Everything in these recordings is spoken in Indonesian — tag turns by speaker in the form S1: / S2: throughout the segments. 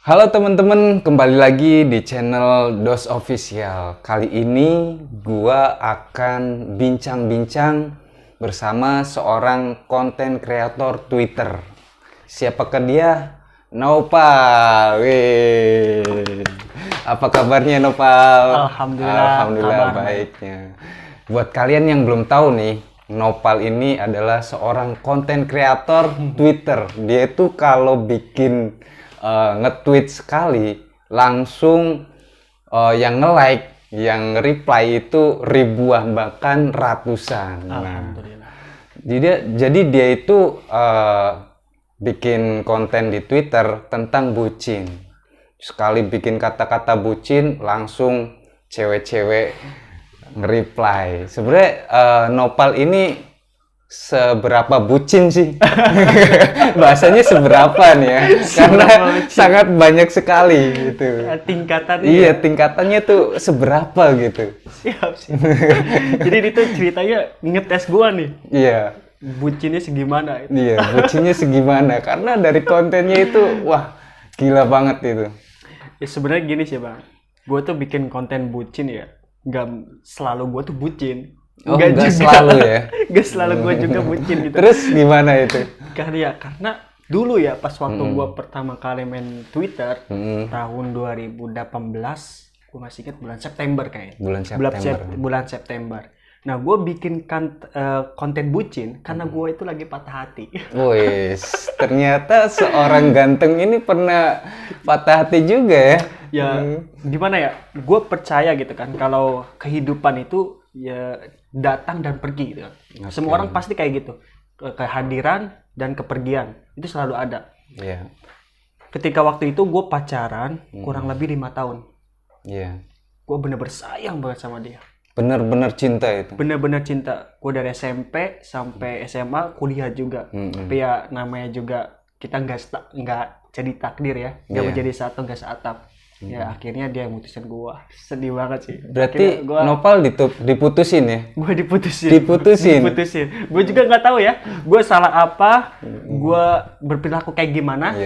S1: Halo teman-teman, kembali lagi di channel Dos Official. Kali ini gua akan bincang-bincang bersama seorang konten kreator Twitter. Siapakah dia? Nopal. Wih. Apa kabarnya Nopal? Alhamdulillah baiknya. Buat kalian yang belum tahu nih, Nopal ini adalah seorang konten kreator Twitter. Dia itu kalau bikin nge-tweet sekali langsung yang nge-like, yang reply itu ribuan bahkan ratusan.
S2: Alhamdulillah.
S1: Jadi dia itu bikin konten di Twitter tentang bucin. Sekali bikin kata-kata bucin langsung cewek-cewek nge-reply. Sebenarnya Nopal ini seberapa bucin sih? Bahasanya seberapa nih ya? Karena sangat banyak sekali gitu.
S2: Tingkatannya.
S1: Iya, tingkatannya tuh seberapa gitu.
S2: Siap. Jadi itu ceritanya ngetes gua nih.
S1: Iya.
S2: Bucinnya segimana itu.
S1: Iya, bucinnya segimana? Karena dari kontennya itu wah, gila banget itu.
S2: Ya sebenarnya gini sih, Bang. Gua tuh bikin konten bucin ya. Nggak selalu gua tuh bucin.
S1: Oh, nggak selalu ya?
S2: Nggak selalu gua juga bucin gitu.
S1: Terus gimana itu?
S2: Karena dulu ya pas waktu gua pertama kali main Twitter tahun 2018, gua masih ingat bulan September kayaknya. Bulan September. Nah, gue bikin konten bucin karena gue itu lagi patah hati.
S1: Wes, ternyata seorang ganteng ini pernah patah hati juga ya?
S2: Ya, gimana ya? Gue percaya gitu kan, kalau kehidupan itu ya datang dan pergi gitu. Okay. Semua orang pasti kayak gitu. Kehadiran dan kepergian itu selalu ada.
S1: Iya.
S2: Ketika waktu itu gue pacaran kurang lebih 5 tahun.
S1: Iya.
S2: Gue bener-bener sayang banget sama dia.
S1: Bener-bener cinta itu.
S2: Bener-bener cinta. Gue dari SMP sampai SMA kuliah juga. Tapi ya namanya juga kita nggak jadi takdir ya. Nggak menjadi satu, nggak seatap. Ya akhirnya dia yang mutusin gue. Sedih banget sih.
S1: Berarti Nopal diputusin ya?
S2: Gue diputusin. Gue juga nggak tahu ya. Gue salah apa? Gue berperilaku kayak gimana?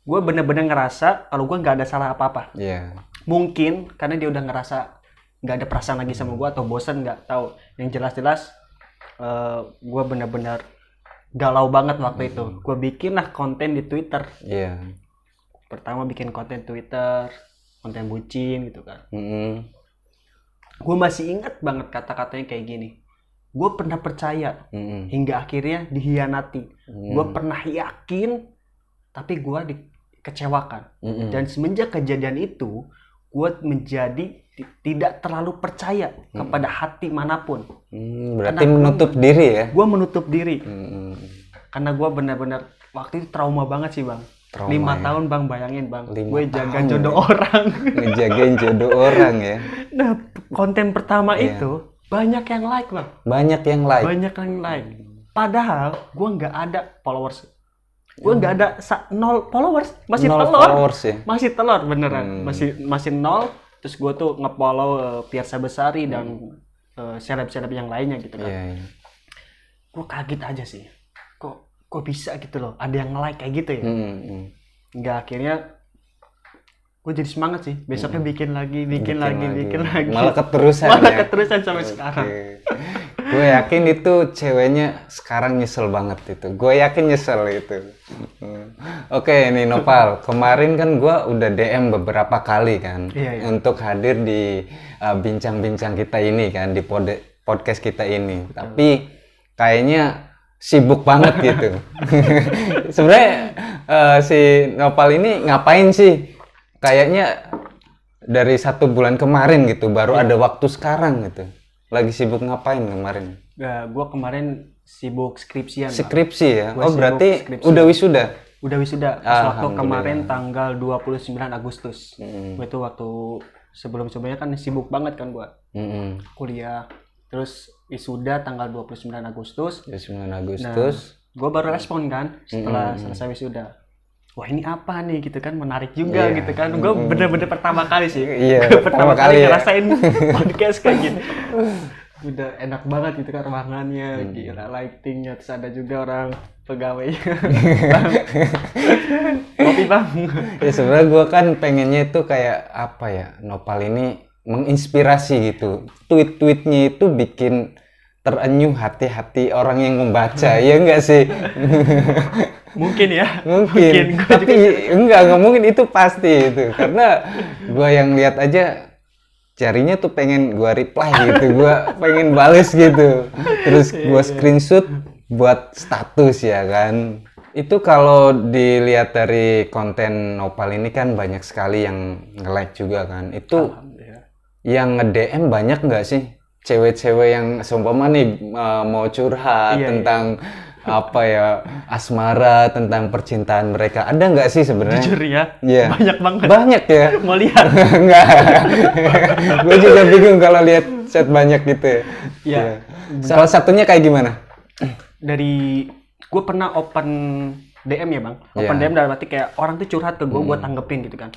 S2: Gue bener-bener ngerasa kalau gue nggak ada salah apa-apa. Mungkin karena dia udah ngerasa nggak ada perasaan lagi sama gue atau bosan, nggak tahu. Yang jelas gue benar-benar galau banget waktu itu. Gue bikin lah konten di Twitter. Pertama bikin konten Twitter, konten bucin gitu kan. Gue masih ingat banget kata-katanya kayak gini. Gue pernah percaya hingga akhirnya dihianati. Gue pernah yakin tapi gue dikecewakan. Dan semenjak kejadian itu gue menjadi tidak terlalu percaya kepada hati manapun.
S1: Berarti menutup diri ya?
S2: Gue menutup diri. Karena gue benar-benar waktu itu trauma banget sih, Bang. 5 tahun Bang, bayangin Bang. Gue jaga jodoh orang. Ngejagain
S1: jodoh orang ya.
S2: Nah, konten pertama itu banyak yang like, Bang.
S1: Banyak yang like.
S2: Padahal gue nggak ada followers. Gue nggak ada 0 followers. Masih telur.
S1: Followers, ya?
S2: Masih telur beneran. Masih 0. Terus gue tuh nge-follow Piersa Besari dan seleb-seleb yang lainnya gitu kan. Gue kaget aja sih. Kok bisa gitu loh. Ada yang nge-like kayak gitu ya. Nggak, akhirnya gue jadi semangat sih. Besoknya bikin lagi.
S1: Malah keterusan
S2: sampai sekarang.
S1: Gue yakin itu ceweknya sekarang nyesel banget itu. Gue yakin nyesel itu. Oke nih Nopal, kemarin kan gue udah DM beberapa kali kan untuk hadir di bincang-bincang kita ini kan, di podcast kita ini. Tapi kayaknya sibuk banget gitu. Sebenarnya si Nopal ini ngapain sih? Kayaknya dari 1 bulan kemarin gitu, baru ada waktu sekarang gitu. Lagi sibuk ngapain kemarin?
S2: Gue kemarin sibuk skripsian.
S1: Skripsi ya? Oh berarti udah wisuda?
S2: Udah wisuda. Waktu kemarin tanggal 29 Agustus. Itu waktu sebelum-sebelumnya kan sibuk banget kan gue. Kuliah. Terus wisuda tanggal 29 Agustus.
S1: 29 Agustus.
S2: Nah, gue baru respon kan setelah selesai wisuda. Wah ini apa nih gitu kan, menarik juga gitu kan. Gue bener-bener pertama kali sih.
S1: Pertama kali
S2: ngerasain podcast kayak gini. udah enak banget gitu kan ruangannya, gila lightingnya, terus ada juga orang pegawainya. Kopi bang.
S1: Ya sebenarnya gue kan pengennya itu kayak apa ya, Nopal ini menginspirasi gitu. Tweet-tweetnya itu bikin terenyuh hati-hati orang yang membaca, ya enggak sih?
S2: Mungkin ya.
S1: Mungkin. Tapi enggak mungkin, itu pasti itu. Karena gue yang lihat aja carinya tuh pengen gue reply gitu, gue pengen bales gitu, terus gue screenshot buat status ya kan. Itu kalau dilihat dari konten Nopal ini kan banyak sekali yang nge-like juga kan. Itu yang nge-DM banyak nggak sih cewek-cewek yang seumpama nih mau curhat tentang apa ya, asmara, tentang percintaan mereka, ada nggak sih sebenarnya?
S2: Jujur ya, banyak banget.
S1: Banyak ya.
S2: Mau lihat?
S1: Enggak. Gue juga bingung kalau lihat chat banyak gitu ya.
S2: Iya.
S1: Salah satunya kayak gimana?
S2: Dari gue pernah open DM ya bang. Open DM dalam arti kayak orang tuh curhat ke gue tanggepin gitu kan.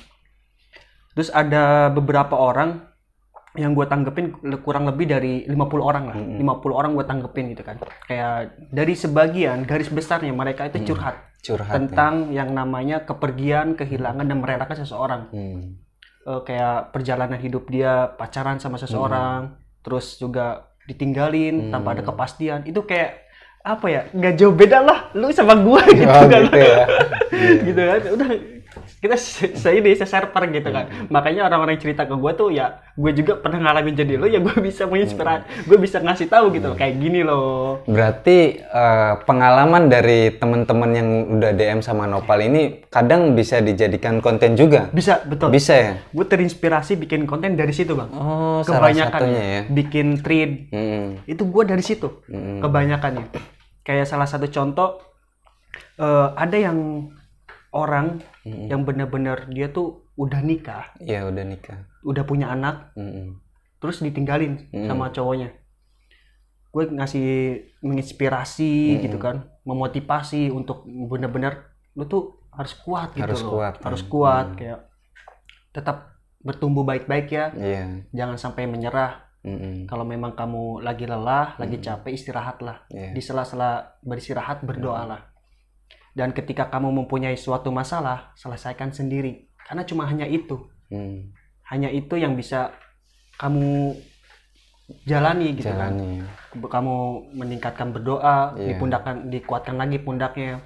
S2: Terus ada beberapa orang yang gue tanggepin, kurang lebih dari 50 orang lah. 50 orang gue tanggepin gitu kan. Kayak dari sebagian garis besarnya mereka itu curhat tentang yang namanya kepergian, kehilangan, dan merelakan seseorang. Kayak perjalanan hidup dia, pacaran sama seseorang, terus juga ditinggalin tanpa ada kepastian. Itu kayak apa ya, nggak jauh beda lah lu sama gue gitu kan. Gitu ya. Gitu kan, udah kita server gitu kan. Makanya orang-orang cerita ke gue tuh ya, gue juga pernah ngalamin jadi lo, ya gue bisa menginspirasi, gue bisa ngasih tahu gitu kayak gini loh.
S1: Berarti pengalaman dari teman-teman yang udah DM sama Nopal ini kadang bisa dijadikan konten juga?
S2: Bisa, betul.
S1: Bisa ya?
S2: Gue terinspirasi bikin konten dari situ bang.
S1: Oh,
S2: kebanyakan
S1: salah satunya ya?
S2: Bikin thread, itu gue dari situ kebanyakannya. Kayak salah satu contoh, ada yang orang yang benar-benar dia tuh udah nikah.
S1: Iya, udah nikah.
S2: Udah punya anak. Terus ditinggalin sama cowoknya. Gue ngasih menginspirasi gitu kan, memotivasi untuk benar-benar lu tuh harus kuat gitu loh. Harus kuat, kayak tetap bertumbuh baik-baik ya. Jangan sampai menyerah. Kalau memang kamu lagi lelah, lagi capek, istirahatlah. Di sela-sela beristirahat, berdoalah. Dan ketika kamu mempunyai suatu masalah, selesaikan sendiri. Karena cuma hanya itu. Hanya itu yang bisa kamu jalani gitu kan. Kamu meningkatkan berdoa, dikuatkan lagi pundaknya.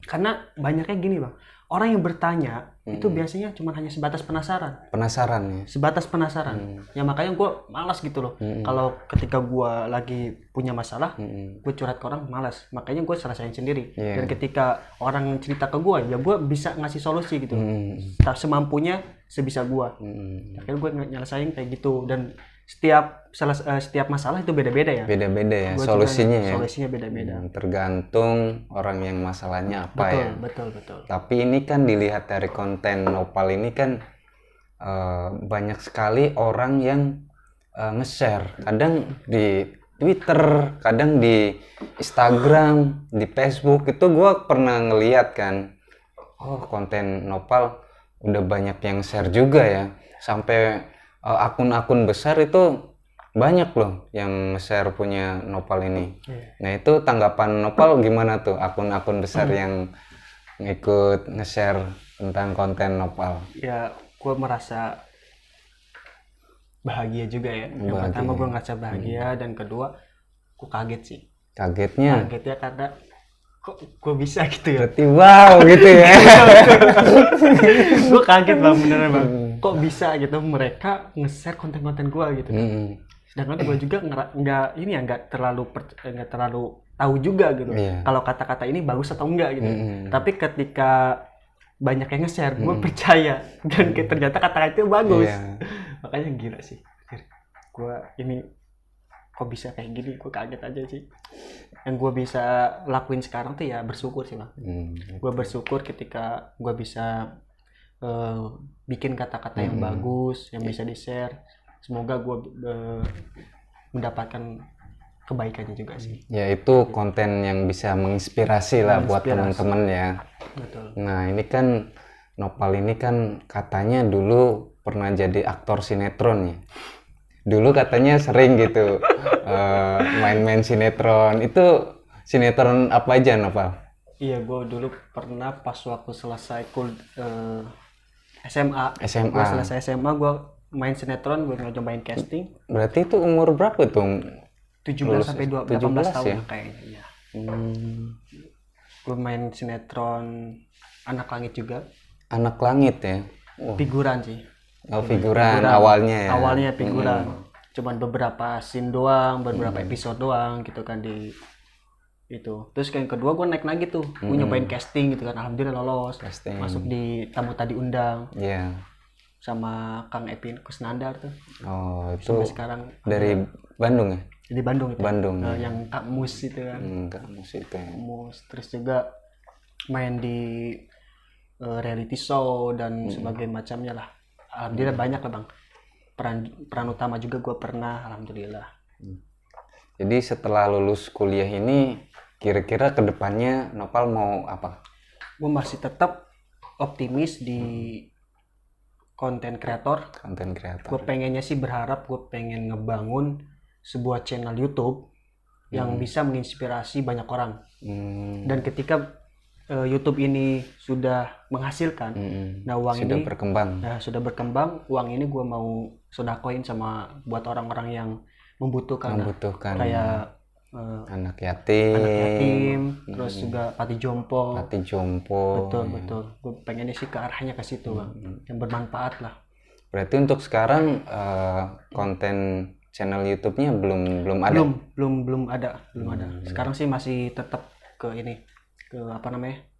S2: Karena banyaknya gini bang, orang yang bertanya itu biasanya cuma hanya sebatas penasaran. Sebatas penasaran. Ya makanya gue malas gitu loh. Kalau ketika gue lagi punya masalah, gue curhat ke orang, malas. Makanya gue selesaiin sendiri. Dan ketika orang cerita ke gue, ya gue bisa ngasih solusi gitu. Semampunya, sebisa gue. Akhirnya gue nyelesain kayak gitu. Dan setiap masalah itu beda-beda ya.
S1: Beda-beda ya solusinya ya.
S2: Solusinya beda-beda.
S1: Tergantung orang yang masalahnya apa ya.
S2: Betul.
S1: Tapi ini kan dilihat dari konten Nopal ini kan banyak sekali orang yang nge-share. Kadang di Twitter, kadang di Instagram, di Facebook. Itu gue pernah ngeliat kan. Oh, konten Nopal udah banyak yang share juga ya. Sampai akun-akun besar itu banyak loh yang nge-share punya Nopal ini. Nah itu tanggapan Nopal gimana tuh, akun-akun besar yang ngikut nge-share tentang konten Nopal?
S2: Ya gue merasa bahagia juga ya. Yang pertama gue ngerasa bahagia, dan kedua gue kaget sih.
S1: Kagetnya
S2: karena kok gue bisa gitu ya.
S1: Berarti wow gitu ya.
S2: Gue kaget bang, beneran bang. Kok bisa gitu mereka nge-share konten-konten gue gitu. Sedangkan gue juga nggak terlalu tahu juga gitu. Kalau kata-kata ini bagus atau enggak gitu. Tapi ketika banyak yang nge-share, gue percaya, dan ternyata kata-kata itu bagus. Makanya gila sih. Gue ini kok bisa kayak gini, gue kaget aja sih. Yang gue bisa lakuin sekarang tuh ya bersyukur sih bang. Gue bersyukur ketika gue bisa bikin kata-kata yang bagus, yang bisa di-share. Semoga gue mendapatkan kebaikannya juga sih.
S1: Ya itu konten yang bisa menginspirasi lah buat teman-teman ya.
S2: Betul.
S1: Nah ini kan Nopal ini kan katanya dulu pernah jadi aktor sinetron ya. dulu katanya sering gitu main-main sinetron. Itu sinetron apa aja, Noval?
S2: Iya, gue dulu pernah pas waktu selesai SMA. Gue selesai SMA, gue main sinetron, gue nyobain casting.
S1: Berarti itu umur berapa tuh?
S2: 17 sampai 18 tahun
S1: ya?
S2: Kayaknya. Iya. Gue main sinetron Anak Langit juga.
S1: Anak Langit ya?
S2: Figuran sih.
S1: Oh, figuran awalnya ya?
S2: Awalnya figuran. Cuman beberapa scene doang, beberapa episode doang gitu kan di itu. Terus yang kedua gue naik lagi tuh, gue nyobain casting gitu kan, alhamdulillah lolos, masuk di Tamu Tadi Undang, sama Kang Epin Kusnandar tuh.
S1: Oh, itu
S2: sampai sekarang
S1: dari Bandung ya?
S2: Di Bandung itu.
S1: Bandung.
S2: Yang Kak Mus itu kan.
S1: Kak Mus itu. Ya.
S2: Mus, terus juga main di reality show dan sebagainya macamnya lah. Alhamdulillah banyak lah bang. Peran utama juga gue pernah, alhamdulillah.
S1: Jadi setelah lulus kuliah ini, kira-kira kedepannya Noval mau apa?
S2: Gue masih tetap optimis di konten kreator. Gue pengennya sih berharap gue pengen ngebangun sebuah channel YouTube yang bisa menginspirasi banyak orang. Dan ketika YouTube ini sudah menghasilkan, nah uang
S1: sudah
S2: ini
S1: sudah
S2: berkembang, uang ini gue mau sodakoin sama buat orang-orang yang membutuhkan. Kayak
S1: anak yatim,
S2: terus juga panti jompo. Betul. Gue pengennya sih ke arahnya ke situ, bang, yang bermanfaat lah.
S1: Berarti untuk sekarang konten channel YouTube-nya belum ada.
S2: Belum ada. Sekarang sih masih tetap ke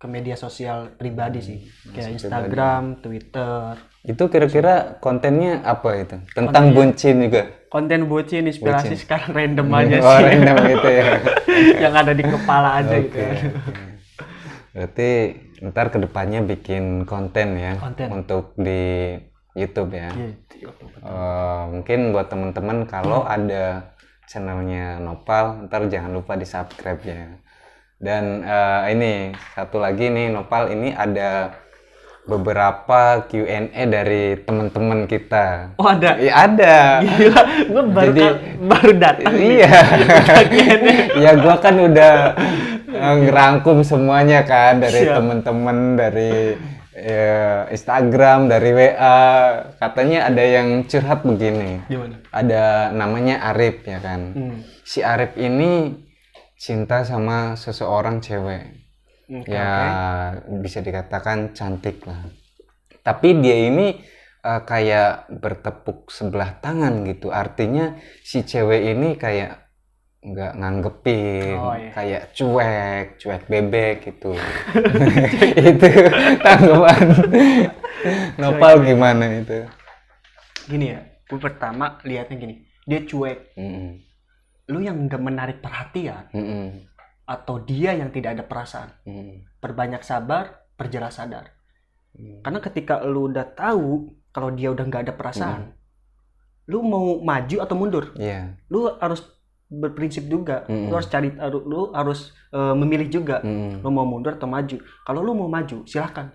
S2: media sosial pribadi sih, kayak Instagram, Twitter. Itu
S1: kira-kira kontennya apa itu? Tentang bucin juga?
S2: Konten bucin, inspirasi sekarang random aja sih.
S1: Random gitu ya?
S2: Yang ada di kepala aja gitu.
S1: Berarti ntar kedepannya bikin konten ya? Untuk di YouTube ya? Mungkin buat teman-teman kalau ada channelnya Noval, ntar jangan lupa di subscribe ya. Dan ini satu lagi nih Noval, ini ada beberapa Q&A dari teman-teman kita.
S2: Oh ada?
S1: Iya ada.
S2: Gila, gue baru datang.
S1: Iya. Ya gue kan udah ngerangkum semuanya kan dari teman-teman, dari Instagram, dari WA. Katanya ada yang curhat begini.
S2: Gimana?
S1: Ada namanya Arif ya kan. Si Arif ini cinta sama seseorang cewek. Bisa dikatakan cantik lah. Tapi dia ini kayak bertepuk sebelah tangan gitu. Artinya si cewek ini kayak nggak nganggepin, kayak cuek bebek gitu. Itu tanggapan Noval gimana itu?
S2: Gini ya, gue pertama lihatnya gini, dia cuek. Lu yang nggak menarik perhatian. Atau dia yang tidak ada perasaan. Perbanyak sabar, perjelas sadar. Karena ketika lu udah tahu kalau dia udah nggak ada perasaan, lu mau maju atau mundur? Lu harus berprinsip juga. Lu harus memilih juga. Lu mau mundur atau maju. Kalau lu mau maju, silahkan.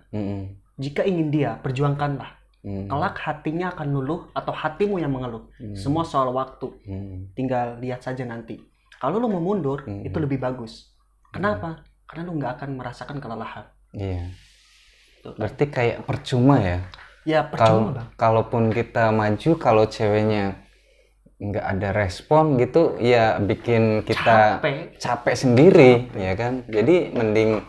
S2: Jika ingin dia, perjuangkanlah. Kelak hatinya akan luluh atau hatimu yang mengeluh. Semua soal waktu. Tinggal lihat saja nanti. Kalau lu mau mundur, itu lebih bagus. Kenapa? Karena lu nggak akan merasakan kelelahan.
S1: Iya. Berarti kayak percuma ya?
S2: Ya percuma bang.
S1: Kalaupun kita maju, kalau ceweknya nggak ada respon gitu, ya bikin kita capek sendiri, ya kan? Jadi mending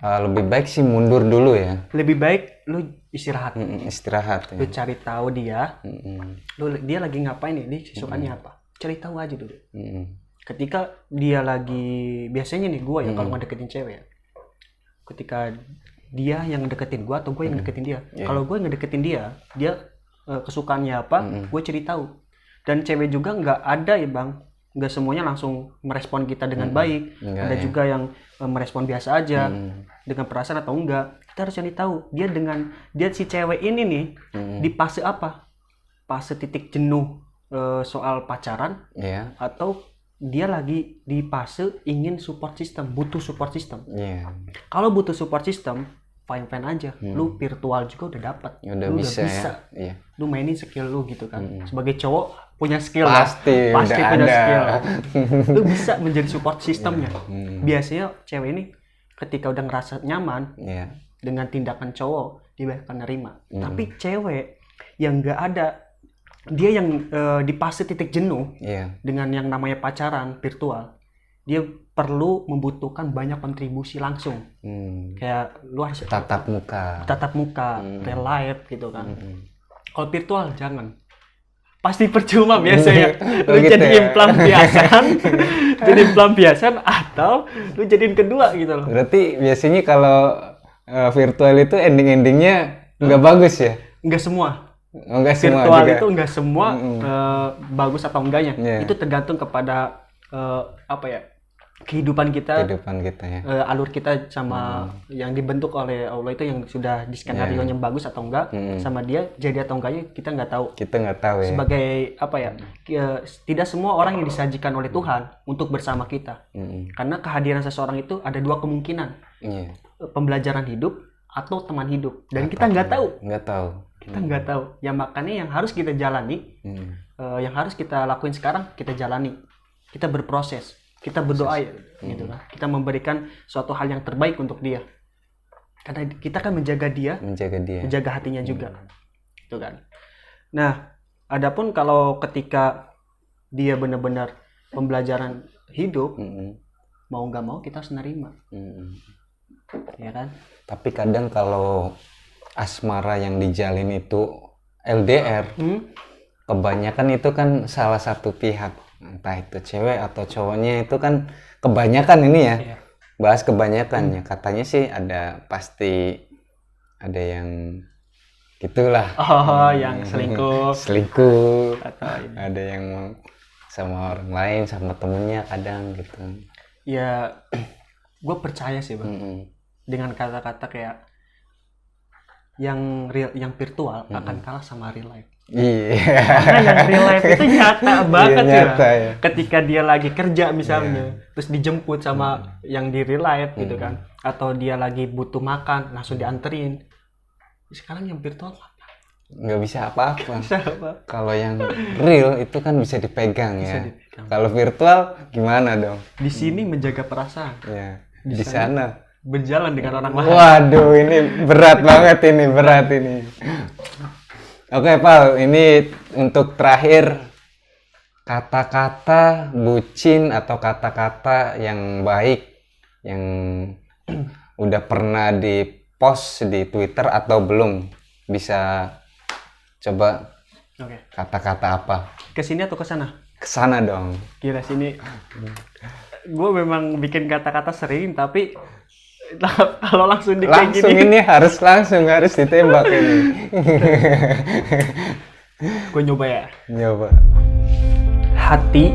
S1: lebih baik sih mundur dulu ya.
S2: Lebih baik lu istirahat.
S1: Istirahat.
S2: Lu cari tahu dia. Dia lagi ngapain nih? Dia kesibukannya apa? Cari tahu aja dulu. Ketika dia lagi, biasanya nih gue ya kalau ngedeketin cewek ya, ketika dia yang deketin gue atau gue yang deketin dia, kalau gue yang deketin dia kesukaannya apa, gue cari tahu. Dan cewek juga nggak ada ya bang, nggak semuanya langsung merespon kita dengan baik. Ada juga yang merespon biasa aja, dengan perasaan atau enggak. Kita harus cari tahu dia si cewek ini nih di fase apa, fase titik jenuh soal pacaran, atau dia lagi di fase ingin support system, butuh support system. Kalau butuh support system, fine aja. Lu virtual juga udah dapat.
S1: Udah
S2: lu
S1: bisa.
S2: Udah bisa.
S1: Ya? Iya.
S2: Lu mainin skill lu gitu kan. Sebagai cowok punya skill.
S1: Pasti
S2: punya
S1: ada.
S2: skill. Lu bisa menjadi support sistemnya. Biasanya cewek ini ketika udah ngerasa nyaman dengan tindakan cowok, dia bakal nerima. Tapi cewek yang nggak ada, dia yang di fase titik jenuh dengan yang namanya pacaran virtual, dia perlu membutuhkan banyak kontribusi langsung. Kayak lu harus
S1: tatap muka,
S2: real life gitu kan. Kalau virtual jangan, pasti percuma biasanya. Lu
S1: gitu
S2: jadiin pelampiasan, jadiin pelampiasan atau lu jadiin kedua gitu loh.
S1: Berarti biasanya kalau virtual itu ending-endingnya nggak bagus ya?
S2: Nggak semua.
S1: Nggak
S2: virtual
S1: semua
S2: itu nggak semua bagus atau enggaknya. Itu tergantung kepada kehidupan kita ya. Alur kita sama yang dibentuk oleh Allah itu yang sudah di skenario yang bagus atau enggak, sama dia jadi atau enggaknya kita nggak tahu
S1: ya.
S2: Sebagai tidak semua orang yang disajikan oleh Tuhan untuk bersama kita. Karena kehadiran seseorang itu ada dua kemungkinan, pembelajaran hidup atau teman hidup, dan kita nggak tahu. Kita nggak tahu. Ya makanya yang harus kita jalani, yang harus kita lakuin sekarang, kita jalani. Kita berproses, kita berdoa gitu kan. Kita memberikan suatu hal yang terbaik untuk dia. Karena kita kan menjaga dia, menjaga hatinya juga. Gitu kan. Nah, adapun kalau ketika dia benar-benar pembelajaran hidup, mau nggak mau kita harus nerima. Ya kan?
S1: Tapi kadang kalau asmara yang dijalin itu LDR, kebanyakan itu kan salah satu pihak, entah itu cewek atau cowoknya, itu kan kebanyakan ini ya, bahas kebanyakannya. Katanya sih pasti ada yang gitulah.
S2: Yang selingkuh
S1: atau ada yang sama orang lain, sama temennya kadang gitu.
S2: Ya, gue percaya sih bang, dengan kata-kata kayak yang virtual akan kalah sama real life. Karena yang real life itu nyata banget ya. Ketika dia lagi kerja misalnya, terus dijemput sama yang di real life gitu kan, atau dia lagi butuh makan langsung dianterin. Sekarang yang virtual
S1: nggak bisa apa-apa. Kalau yang real itu kan bisa dipegang ya. Kalau virtual gimana dong?
S2: Di sini menjaga perasaan.
S1: Di sana
S2: berjalan dengan orang lain.
S1: Waduh, ini berat banget ini. Oke, Pal, ini untuk terakhir, kata-kata bucin atau kata-kata yang baik yang udah pernah di-post di Twitter atau belum, bisa coba kata-kata apa?
S2: Kesini atau kesana?
S1: Kesana dong.
S2: Kira sini. Gue memang bikin kata-kata sering, tapi kalau langsung kayak gini,
S1: ini harus ditembak ini.
S2: Gue nyoba ya.
S1: Nyoba.
S2: Hati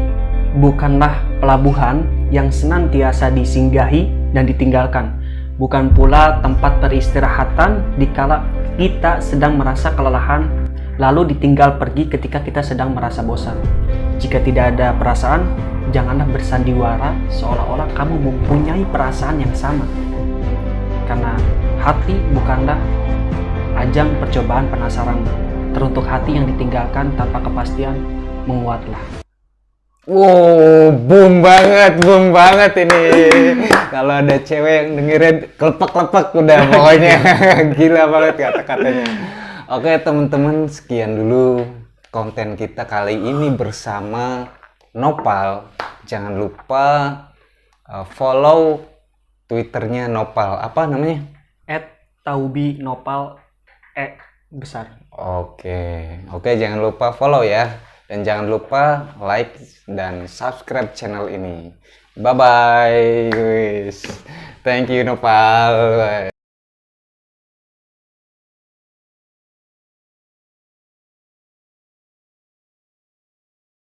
S2: bukanlah pelabuhan yang senantiasa disinggahi dan ditinggalkan, bukan pula tempat peristirahatan dikala kita sedang merasa kelelahan, lalu ditinggal pergi ketika kita sedang merasa bosan. Jika tidak ada perasaan, janganlah bersandiwara seolah-olah kamu mempunyai perasaan yang sama. Karena hati bukanlah ajang percobaan penasaran. Teruntuk hati yang ditinggalkan tanpa kepastian, menguatlah.
S1: Wow, boom banget ini. Kalau ada cewek yang dengerin kelepek-kelepek udah pokoknya. Gila banget kata-katanya. Oke teman-teman, sekian dulu konten kita kali ini bersama Nopal. Jangan lupa follow Twitternya Nopal, apa namanya?
S2: @taubinopal besar.
S1: Oke, jangan lupa follow ya, dan jangan lupa like dan subscribe channel ini. Bye bye, guys. Thank you Nopal. Bye.